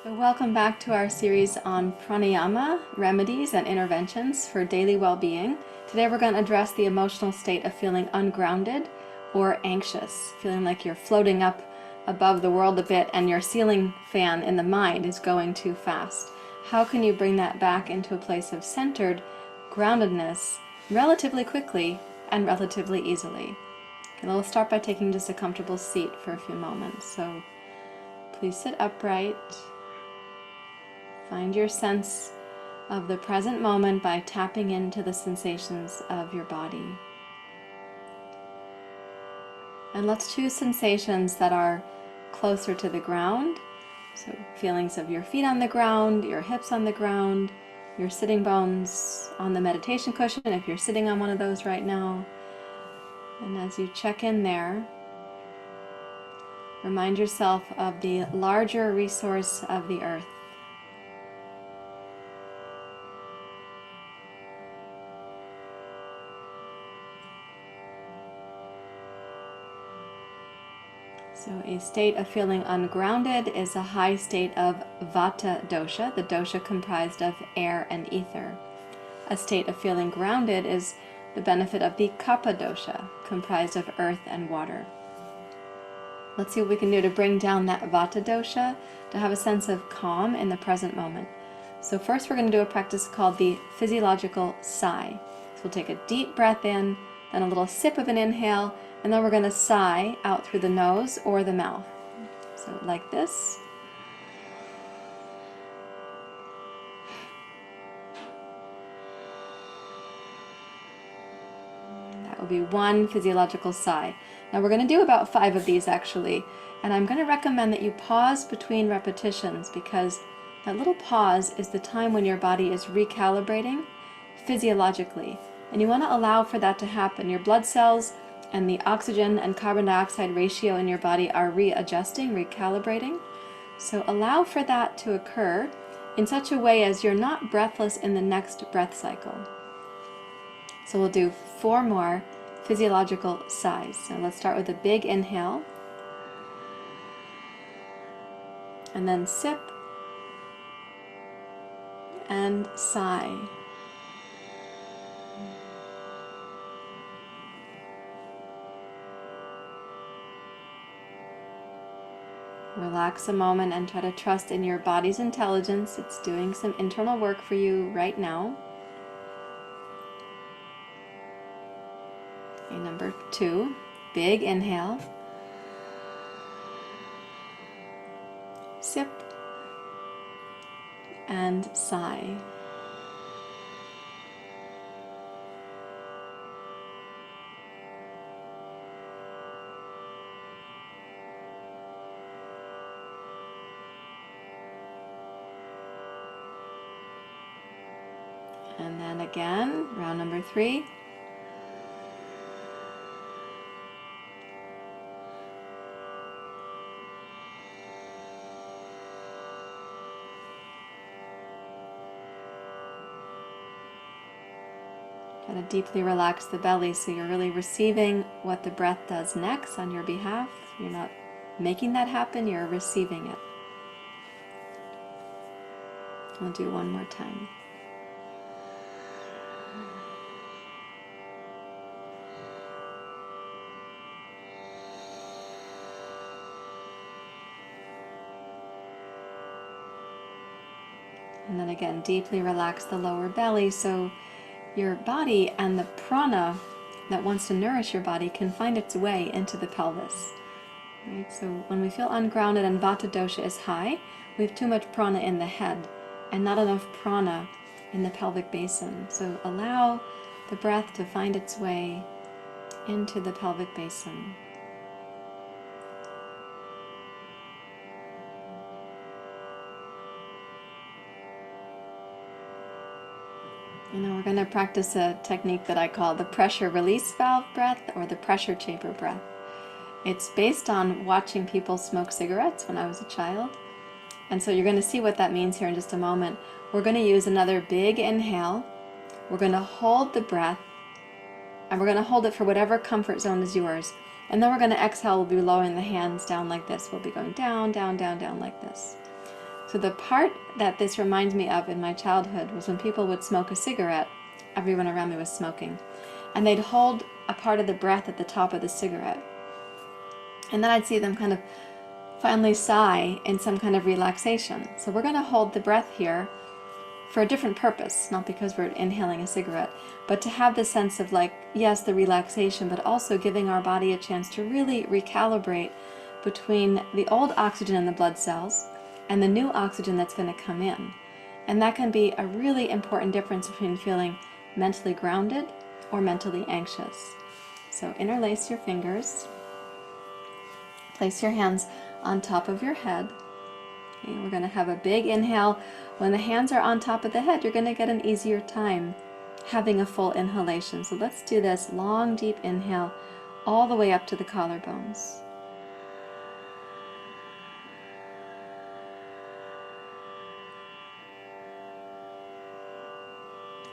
So welcome back to our series on pranayama, remedies and interventions for daily well-being. Today we're going to address the emotional state of feeling ungrounded or anxious, feeling like you're floating up above the world a bit and your ceiling fan in the mind is going too fast. How can you bring that back into a place of centered groundedness relatively quickly and relatively easily? Okay, we'll start by taking just a comfortable seat for a few moments. So please sit upright. Find your sense of the present moment by tapping into the sensations of your body. And let's choose sensations that are closer to the ground. So feelings of your feet on the ground, your hips on the ground, your sitting bones on the meditation cushion if you're sitting on one of those right now. And as you check in there, remind yourself of the larger resource of the earth. So a state of feeling ungrounded is a high state of vata dosha, the dosha comprised of air and ether. A state of feeling grounded is the benefit of the kapha dosha, comprised of earth and water. Let's see what we can do to bring down that vata dosha, to have a sense of calm in the present moment. So first we're going to do a practice called the physiological sigh. So we'll take a deep breath in, then a little sip of an inhale, and then we're going to sigh out through the nose or the mouth. So like this. That will be one physiological sigh. Now we're going to do about 5 of these actually, and I'm going to recommend that you pause between repetitions because that little pause is the time when your body is recalibrating physiologically, and you want to allow for that to happen. Your blood cells and the oxygen and carbon dioxide ratio in your body are readjusting, recalibrating. So allow for that to occur in such a way as you're not breathless in the next breath cycle. So we'll do 4 more physiological sighs. So let's start with a big inhale, and then sip and sigh. Relax a moment and try to trust in your body's intelligence. It's doing some internal work for you right now. Okay, number 2, big inhale. Sip and sigh. And then again, round number 3. Try to deeply relax the belly so you're really receiving what the breath does next on your behalf. You're not making that happen, you're receiving it. We'll do one more time. And then again, deeply relax the lower belly so your body and the prana that wants to nourish your body can find its way into the pelvis. Right? So when we feel ungrounded and vata dosha is high, we have too much prana in the head and not enough prana in the pelvic basin. So allow the breath to find its way into the pelvic basin. We're going to practice a technique that I call the pressure release valve breath or the pressure chamber breath. It's based on watching people smoke cigarettes when I was a child. And so you're going to see what that means here in just a moment. We're going to use another big inhale. We're going to hold the breath, and we're going to hold it for whatever comfort zone is yours. And then we're going to exhale. We'll be lowering the hands down like this. We'll be going down, down, down, down like this. So the part that this reminds me of in my childhood was when people would smoke a cigarette, everyone around me was smoking, and they'd hold a part of the breath at the top of the cigarette. And then I'd see them kind of finally sigh in some kind of relaxation. So we're going to hold the breath here for a different purpose, not because we're inhaling a cigarette, but to have the sense of, like, yes, the relaxation, but also giving our body a chance to really recalibrate between the old oxygen in the blood cells and the new oxygen that's going to come in. And that can be a really important difference between feeling mentally grounded or mentally anxious. So interlace your fingers. Place your hands on top of your head. Okay, we're going to have a big inhale. When the hands are on top of the head, you're going to get an easier time having a full inhalation. So let's do this long, deep inhale all the way up to the collarbones.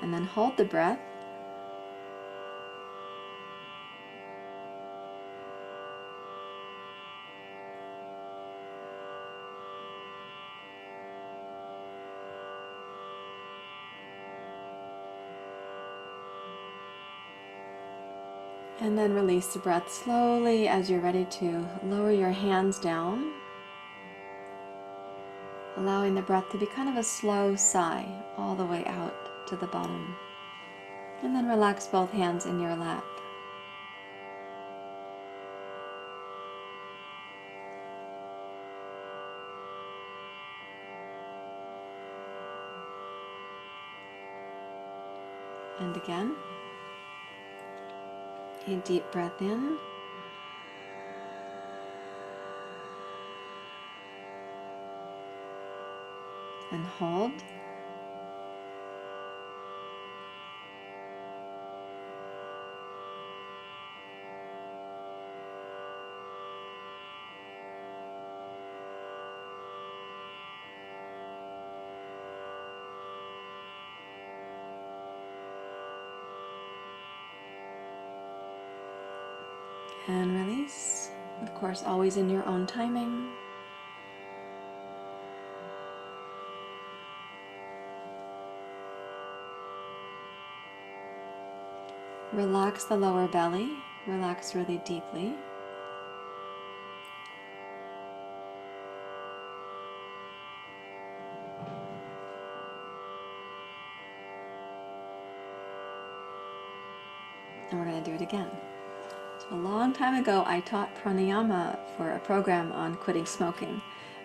And then hold the breath. And then release the breath slowly as you're ready to lower your hands down, allowing the breath to be kind of a slow sigh all the way out to the bottom. And then relax both hands in your lap. And again. A deep breath in. And hold. And release. Of course, always in your own timing. Relax the lower belly. Relax really deeply. And we're going to do it again. A long time ago, I taught pranayama for a program on quitting smoking.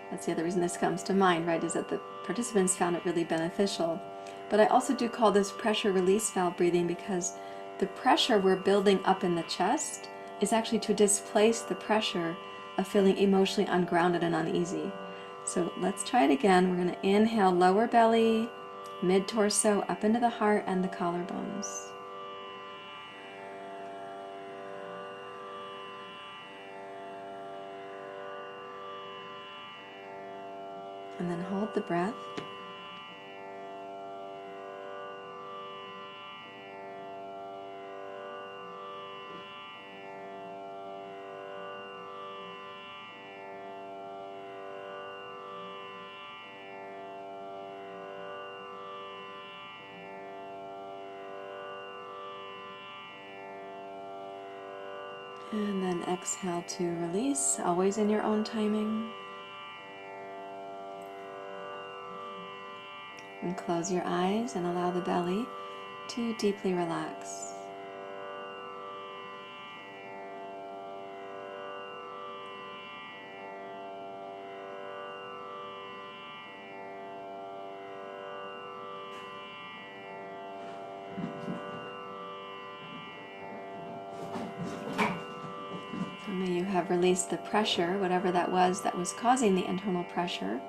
That's the other reason this comes to mind, right, is that the participants found it really beneficial. But I also do call this pressure release valve breathing because the pressure we're building up in the chest is actually to displace the pressure of feeling emotionally ungrounded and uneasy. So let's try it again. We're going to inhale lower belly, mid-torso, up into the heart and the collarbones. And then hold the breath. And then exhale to release, always in your own timing. And close your eyes and allow the belly to deeply relax. So may you have released the pressure, whatever that was causing the internal pressure.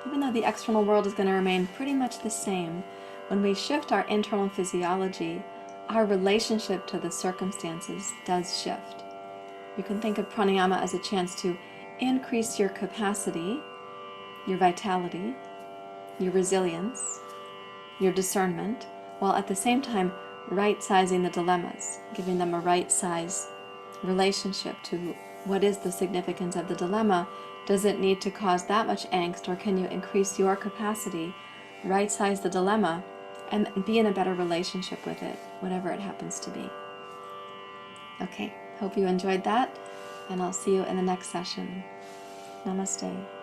Even though the external world is going to remain pretty much the same, when we shift our internal physiology, our relationship to the circumstances does shift. You can think of pranayama as a chance to increase your capacity, your vitality, your resilience, your discernment, while at the same time right-sizing the dilemmas, giving them a right-size relationship to what is the significance of the dilemma Does it need to cause that much angst, or can you increase your capacity, right-size the dilemma, and be in a better relationship with it, whatever it happens to be? Okay, hope you enjoyed that, and I'll see you in the next session. Namaste.